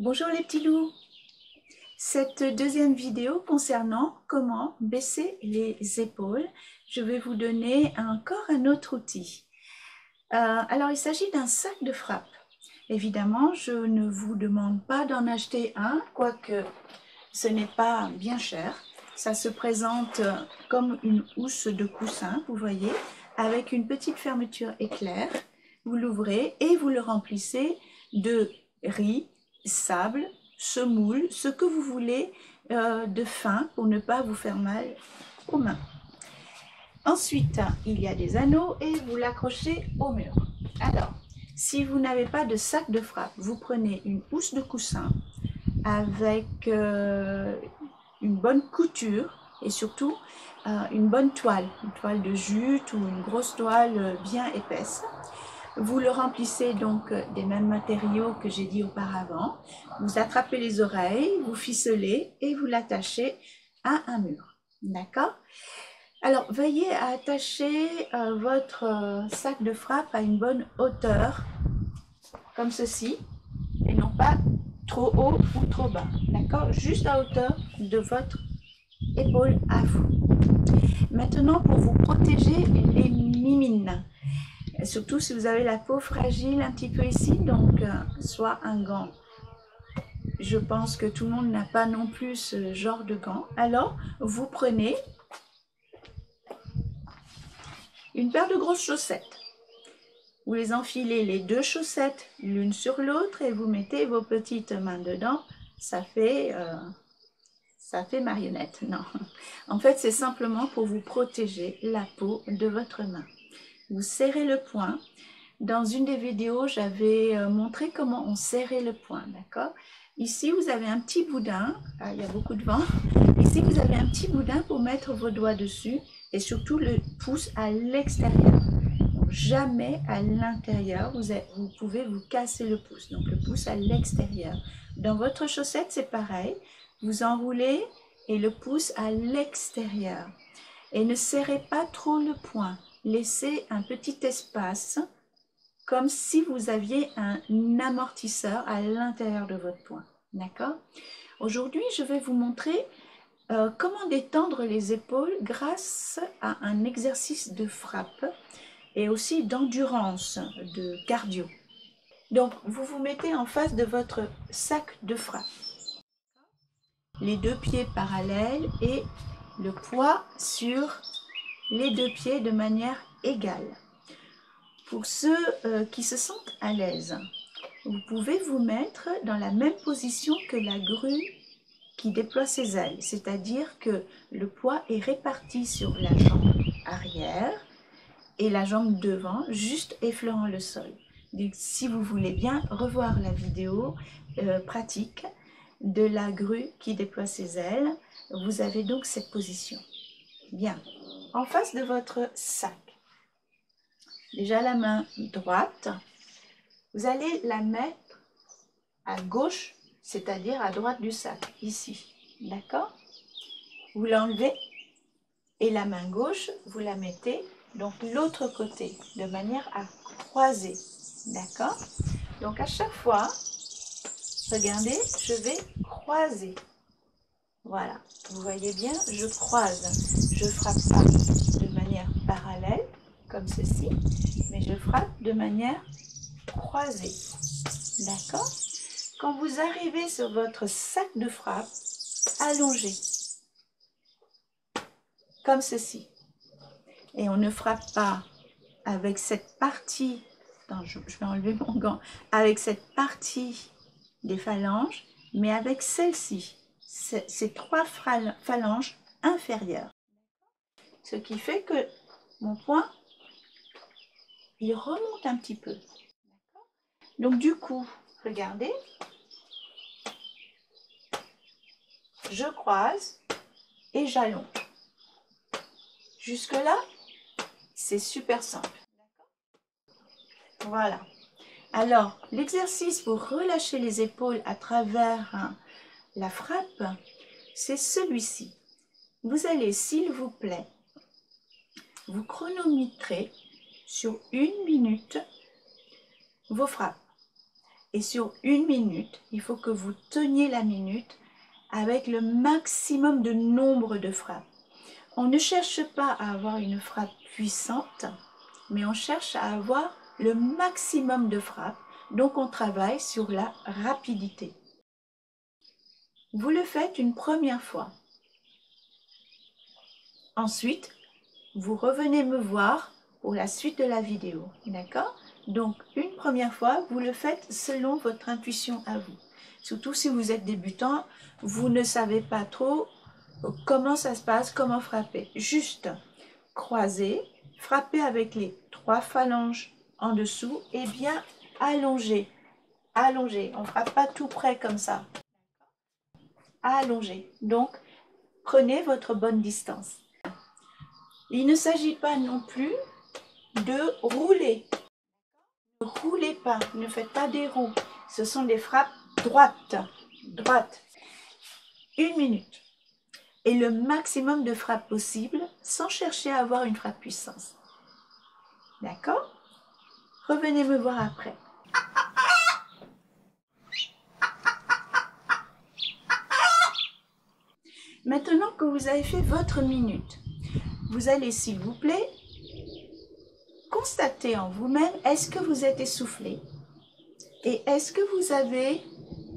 Bonjour les petits loups. Cette deuxième vidéo concernant comment baisser les épaules, je vais vous donner encore un autre outil. Alors il s'agit d'un sac de frappe. Évidemment, je ne vous demande pas d'en acheter un, quoique ce n'est pas bien cher. Ça se présente comme une housse de coussin, vous voyez, avec une petite fermeture éclair. Vous l'ouvrez et vous le remplissez de riz, sable, semoule, ce que vous voulez de fin pour ne pas vous faire mal aux mains. Ensuite, il y a des anneaux et vous l'accrochez au mur. Alors, si vous n'avez pas de sac de frappe, vous prenez une housse de coussin avec une bonne couture et surtout une bonne toile, une toile de jute ou une grosse toile bien épaisse. Vous le remplissez donc des mêmes matériaux que j'ai dit auparavant. Vous attrapez les oreilles, vous ficelez et vous l'attachez à un mur. D'accord? Alors, veuillez à attacher votre sac de frappe à une bonne hauteur, comme ceci, et non pas trop haut ou trop bas. D'accord? Juste à hauteur de votre épaule à vous. Maintenant, pour vous protéger les mimines, surtout si vous avez la peau fragile un petit peu ici, donc soit un gant. Je pense que tout le monde n'a pas non plus ce genre de gant. Alors, vous prenez une paire de grosses chaussettes. Vous les enfilez les deux chaussettes l'une sur l'autre et vous mettez vos petites mains dedans. Ça fait marionnette. Non. En fait, c'est simplement pour vous protéger la peau de votre main. Vous serrez le poing. Dans une des vidéos, j'avais montré comment on serrait le poing, d'accord? Ici, vous avez un petit boudin. Ah, il y a beaucoup de vent. Ici, vous avez un petit boudin pour mettre vos doigts dessus et surtout le pouce à l'extérieur. Jamais à l'intérieur, vous pouvez vous casser le pouce. Donc, le pouce à l'extérieur. Dans votre chaussette, c'est pareil. Vous enroulez et le pouce à l'extérieur. Et ne serrez pas trop le poing. Laissez un petit espace comme si vous aviez un amortisseur à l'intérieur de votre poing. D'accord? Aujourd'hui, je vais vous montrer comment détendre les épaules grâce à un exercice de frappe et aussi d'endurance, de cardio. Donc, vous vous mettez en face de votre sac de frappe. Les deux pieds parallèles et le poids sur les deux pieds de manière égale. Pour ceux qui se sentent à l'aise, vous pouvez vous mettre dans la même position que la grue qui déploie ses ailes, c'est-à-dire que le poids est réparti sur la jambe arrière et la jambe devant, juste effleurant le sol. Donc, si vous voulez bien revoir la vidéo pratique de la grue qui déploie ses ailes, vous avez donc cette position. Bien, en face de votre sac, déjà la main droite, vous allez la mettre à gauche, c'est-à-dire à droite du sac, ici. D'accord? Vous l'enlevez et la main gauche, vous la mettez donc l'autre côté, de manière à croiser. D'accord? Donc à chaque fois, regardez, je vais croiser. Voilà, vous voyez bien, je croise. Je ne frappe pas de manière parallèle, comme ceci, mais je frappe de manière croisée. D'accord? Quand vous arrivez sur votre sac de frappe, allongez, comme ceci. Et on ne frappe pas avec cette partie, attends, je vais enlever mon gant, avec cette partie des phalanges, mais avec celle-ci, ces trois phalanges inférieures. Ce qui fait que mon poing, il remonte un petit peu. Donc du coup, regardez, je croise et j'allonge. Jusque-là, c'est super simple. Voilà. Alors, l'exercice pour relâcher les épaules à travers la frappe, c'est celui-ci. Vous allez, s'il vous plaît, vous chronométrer sur 1 minute vos frappes. Et sur 1 minute, il faut que vous teniez la minute avec le maximum de nombre de frappes. On ne cherche pas à avoir une frappe puissante, mais on cherche à avoir le maximum de frappes. Donc on travaille sur la rapidité. Vous le faites une première fois. Ensuite, vous revenez me voir pour la suite de la vidéo. D'accord? Donc, une première fois, vous le faites selon votre intuition à vous. Surtout si vous êtes débutant, vous ne savez pas trop comment ça se passe, comment frapper. Juste croiser, frapper avec les 3 phalanges en dessous et bien allonger. Allonger. On ne frappe pas tout près comme ça. Allonger. Donc, prenez votre bonne distance. Il ne s'agit pas non plus de rouler. Ne roulez pas, ne faites pas des roues. Ce sont des frappes droites. Droites. 1 minute. Et le maximum de frappes possible sans chercher à avoir une frappe puissance. D'accord? Revenez me voir après. Maintenant que vous avez fait votre minute, vous allez s'il vous plaît constater en vous-même, est-ce que vous êtes essoufflé? Et est-ce que vous avez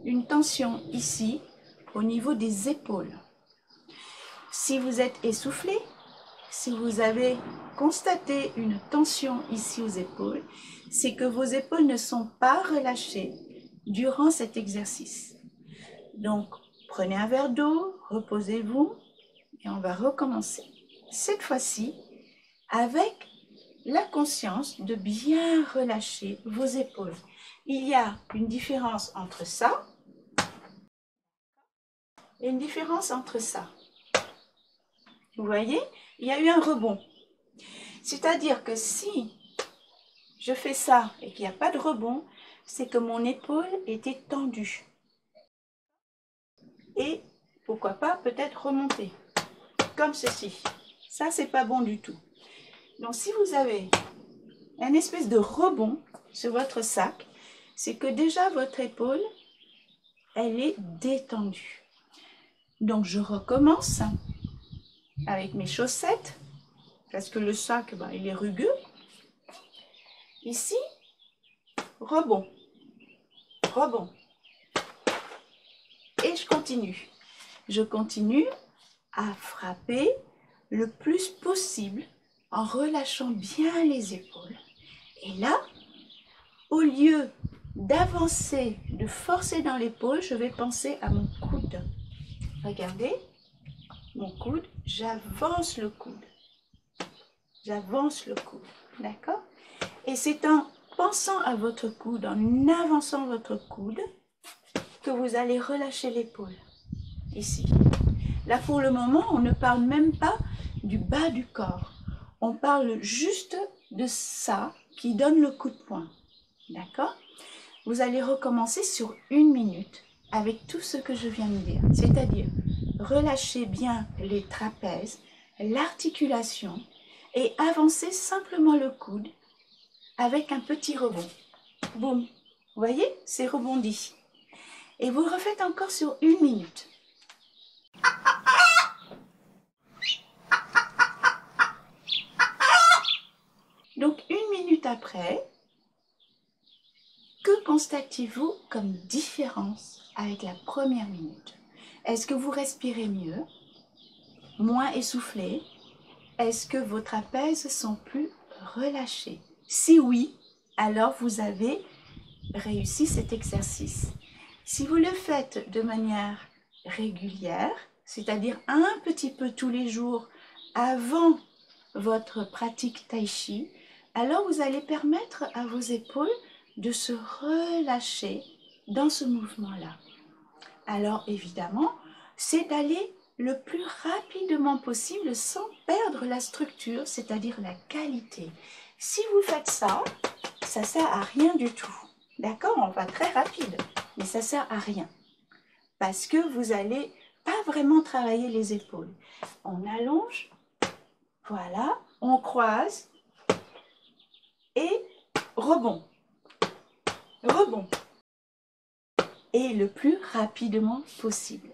une tension ici au niveau des épaules? Si vous êtes essoufflé, si vous avez constaté une tension ici aux épaules, c'est que vos épaules ne sont pas relâchées durant cet exercice. Donc, prenez un verre d'eau, reposez-vous et on va recommencer. Cette fois-ci, avec la conscience de bien relâcher vos épaules. Il y a une différence entre ça et une différence entre ça. Vous voyez, il y a eu un rebond. C'est-à-dire que si je fais ça et qu'il n'y a pas de rebond, c'est que mon épaule était tendue. Et pourquoi pas peut-être remonter, comme ceci. Ça, c'est pas bon du tout. Donc si vous avez un espèce de rebond sur votre sac, c'est que déjà votre épaule, elle est détendue. Donc je recommence avec mes chaussettes, parce que le sac, il est rugueux. Ici, rebond, rebond. Et je continue. Je continue à frapper le plus possible en relâchant bien les épaules. Et là, au lieu d'avancer, de forcer dans l'épaule, je vais penser à mon coude. Regardez, mon coude, j'avance le coude. J'avance le coude, d'accord? Et c'est en pensant à votre coude, en avançant votre coude, que vous allez relâcher l'épaule, ici. Là, pour le moment, on ne parle même pas du bas du corps. On parle juste de ça qui donne le coup de poing. D'accord? Vous allez recommencer sur 1 minute avec tout ce que je viens de dire. C'est-à-dire, relâchez bien les trapèzes, l'articulation et avancez simplement le coude avec un petit rebond. Boum! Vous voyez? C'est rebondi. Et vous refaites encore sur 1 minute. Donc 1 minute après, que constatez-vous comme différence avec la première minute? Est-ce que vous respirez mieux, moins essoufflé? Est-ce que vos trapèzes sont plus relâchés? Si oui, alors vous avez réussi cet exercice. Si vous le faites de manière régulière, c'est-à-dire un petit peu tous les jours avant votre pratique tai chi, alors vous allez permettre à vos épaules de se relâcher dans ce mouvement-là. Alors évidemment, c'est d'aller le plus rapidement possible sans perdre la structure, c'est-à-dire la qualité. Si vous faites ça, ça ne sert à rien du tout. D'accord? On va très rapide, mais ça ne sert à rien. Parce que vous n'allez pas vraiment travailler les épaules. On allonge, voilà, on croise et rebond. Rebond. et le plus rapidement possible.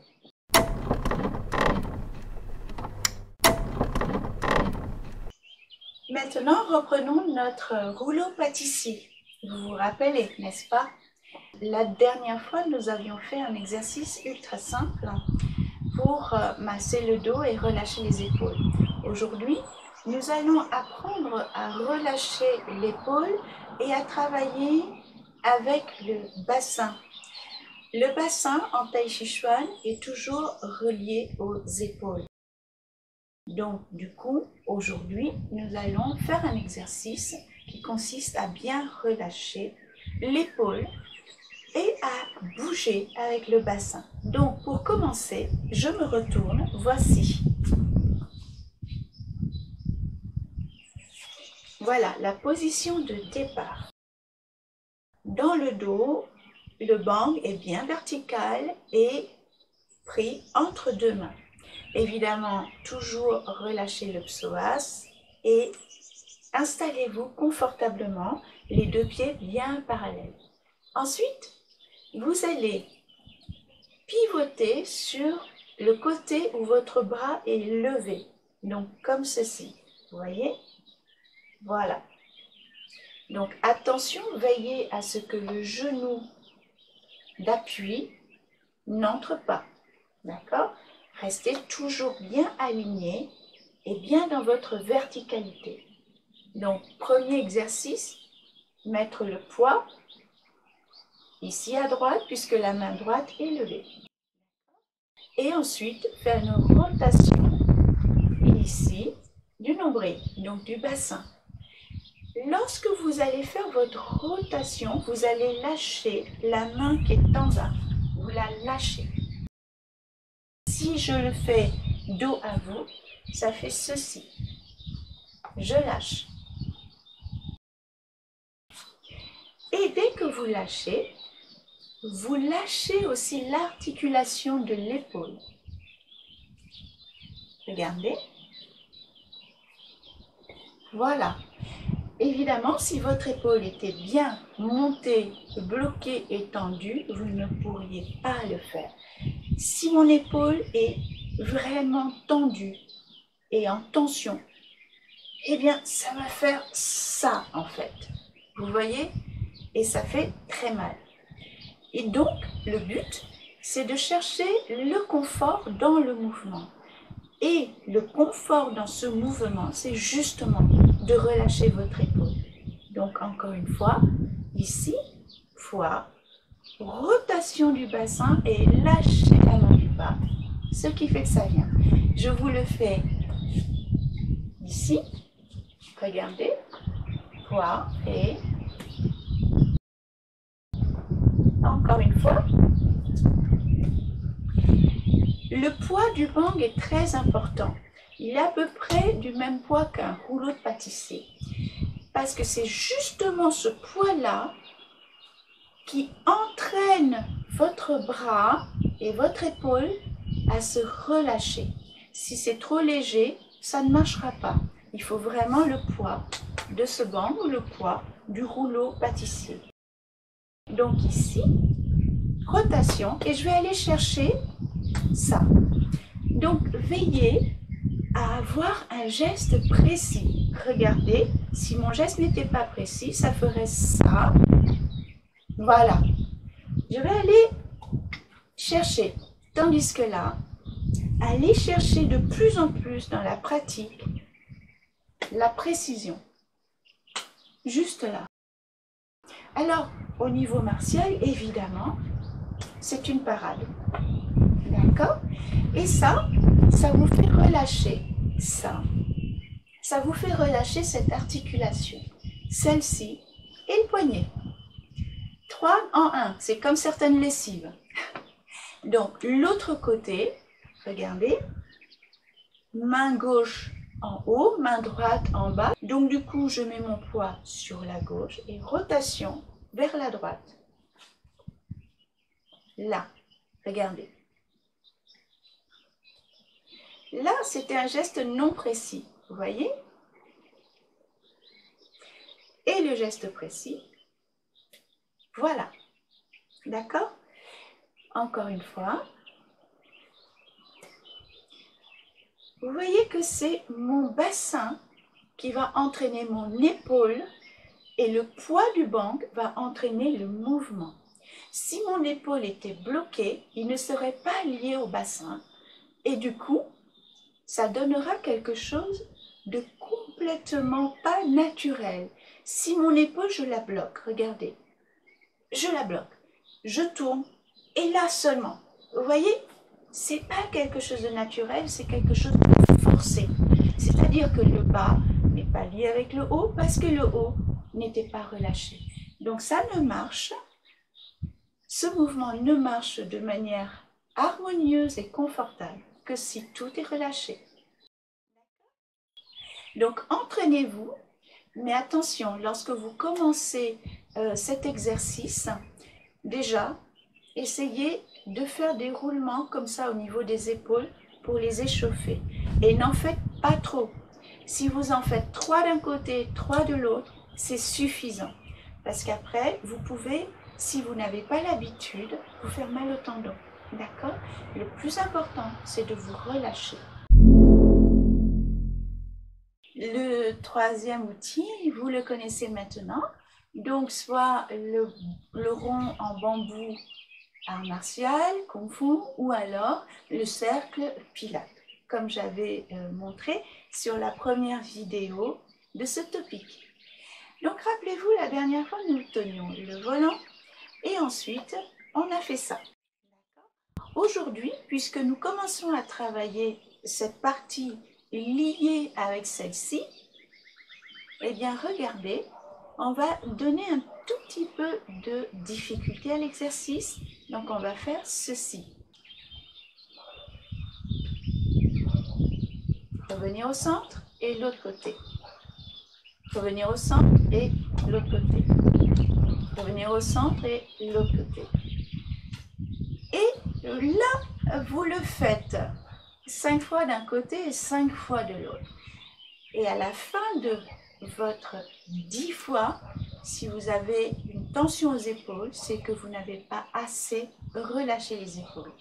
Maintenant, reprenons notre rouleau pâtissier. Vous vous rappelez, n'est-ce pas? La dernière fois, nous avions fait un exercice ultra simple pour masser le dos et relâcher les épaules. Aujourd'hui, nous allons apprendre à relâcher l'épaule et à travailler avec le bassin. Le bassin en Tai Chi Chuan est toujours relié aux épaules. Donc, du coup, aujourd'hui, nous allons faire un exercice qui consiste à bien relâcher l'épaule et à bouger avec le bassin. Donc, pour commencer, je me retourne, voici. Voilà la position de départ. Dans le dos, le bang est bien vertical et pris entre deux mains. Évidemment, toujours relâchez le psoas et installez-vous confortablement, les deux pieds bien parallèles. Ensuite, vous allez pivoter sur le côté où votre bras est levé, donc comme ceci, vous voyez? Voilà. Donc attention, veillez à ce que le genou d'appui n'entre pas, d'accord? Restez toujours bien aligné et bien dans votre verticalité. Donc premier exercice, mettre le poids ici à droite puisque la main droite est levée. Et ensuite faire une rotation ici du nombril, donc du bassin. Lorsque vous allez faire votre rotation, vous allez lâcher la main qui est en bas. Vous la lâchez. Si je le fais dos à vous, ça fait ceci. Je lâche. Et dès que vous lâchez aussi l'articulation de l'épaule. Regardez. Voilà. Évidemment, si votre épaule était bien montée, bloquée et tendue, vous ne pourriez pas le faire. Si mon épaule est vraiment tendue et en tension, eh bien, ça va faire ça en fait. Vous voyez? Et ça fait très mal. Et donc, le but, c'est de chercher le confort dans le mouvement. Et le confort dans ce mouvement, c'est justement de relâcher votre épaule. Donc, encore une fois, ici, rotation du bassin et lâcher la main du bas, ce qui fait que ça vient. Je vous le fais ici, regardez, et encore une fois. Le poids du bang est très important. Il est à peu près du même poids qu'un rouleau de pâtisserie. Parce que c'est justement ce poids-là qui entraîne votre bras et votre épaule à se relâcher. Si c'est trop léger, ça ne marchera pas. Il faut vraiment le poids de ce bang ou le poids du rouleau pâtissier. Donc ici, rotation, et je vais aller chercher ça. Donc, veillez à avoir un geste précis. Regardez, si mon geste n'était pas précis, ça ferait ça. Voilà. Je vais aller chercher, tandis que là, allez chercher de plus en plus dans la pratique la précision. Juste là. Alors, au niveau martial, évidemment, c'est une parade. D'accord? Et ça vous fait relâcher ça. Ça vous fait relâcher cette articulation. Celle-ci et le poignet. 3 en 1, c'est comme certaines lessives. Donc, l'autre côté, regardez, main gauche en haut, main droite en bas. Donc, du coup, je mets mon poids sur la gauche et rotation vers la droite. Là, regardez. Là, c'était un geste non précis, vous voyez? Et le geste précis, voilà. D'accord? Encore une fois. Vous voyez que c'est mon bassin qui va entraîner mon épaule et le poids du bang va entraîner le mouvement. Si mon épaule était bloquée, il ne serait pas lié au bassin et du coup, ça donnera quelque chose de complètement pas naturel. Si mon épaule, je la bloque, regardez, je la bloque, je tourne et là seulement, vous voyez, c'est pas quelque chose de naturel, c'est quelque chose de forcé. C'est-à-dire que le bas n'est pas lié avec le haut parce que le haut n'était pas relâché. Donc ça ne marche, ce mouvement ne marche de manière harmonieuse et confortable que si tout est relâché. Donc entraînez-vous, mais attention, lorsque vous commencez cet exercice, déjà, essayez de faire des roulements comme ça au niveau des épaules pour les échauffer. Et n'en faites pas trop. Si vous en faites 3 d'un côté, 3 de l'autre, c'est suffisant. Parce qu'après, vous pouvez, si vous n'avez pas l'habitude, vous faire mal au tendon. D'accord? Le plus important, c'est de vous relâcher. Le troisième outil, vous le connaissez maintenant. Donc, soit le rond en bambou, art martial, kung fu, ou alors le cercle pilates, comme j'avais montré sur la première vidéo de ce topic. Donc rappelez-vous, la dernière fois, nous tenions le volant et ensuite, on a fait ça. Aujourd'hui, puisque nous commençons à travailler cette partie liée avec celle-ci, eh bien regardez, on va donner un tout petit peu de difficulté à l'exercice. Donc on va faire ceci. Revenir au centre et l'autre côté. Revenir au centre et l'autre côté. Revenir au centre et l'autre côté. Et là, vous le faites 5 fois d'un côté et 5 fois de l'autre. Et à la fin de votre 10 fois, si vous avez une tension aux épaules, c'est que vous n'avez pas assez relâché les épaules.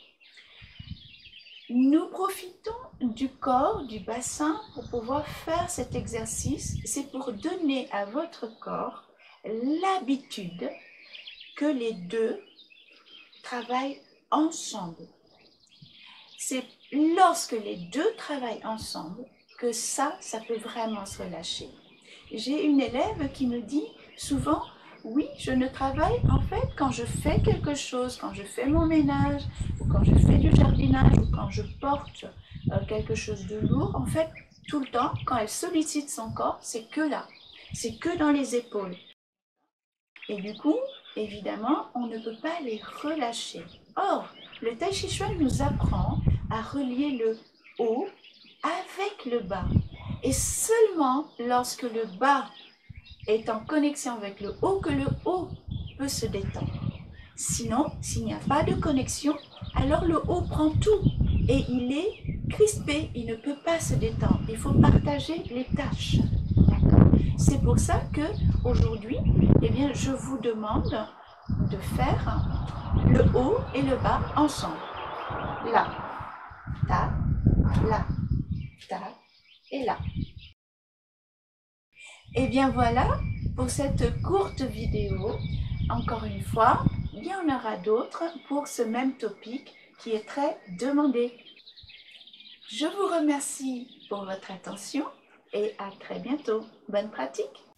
Nous profitons du corps, du bassin pour pouvoir faire cet exercice. C'est pour donner à votre corps l'habitude que les deux travaillent ensemble. C'est lorsque les deux travaillent ensemble que ça peut vraiment se relâcher. J'ai une élève qui me dit souvent, oui, je ne travaille en fait quand je fais quelque chose, quand je fais mon ménage, ou quand je fais du jardinage, ou quand je porte quelque chose de lourd, en fait, tout le temps, quand elle sollicite son corps, c'est que là, c'est que dans les épaules. Et du coup, évidemment, on ne peut pas les relâcher. Or, le Tai Chi Chuan nous apprend à relier le haut avec le bas. Et seulement lorsque le bas est en connexion avec le haut que le haut peut se détendre. Sinon, s'il n'y a pas de connexion, alors le haut prend tout et il est crispé, il ne peut pas se détendre. Il faut partager les tâches. C'est pour ça que aujourd'hui, eh bien, je vous demande de faire le haut et le bas ensemble. Là, ta, là, ta et là. Et bien voilà pour cette courte vidéo. Encore une fois, il y en aura d'autres pour ce même topic qui est très demandé. Je vous remercie pour votre attention et à très bientôt. Bonne pratique!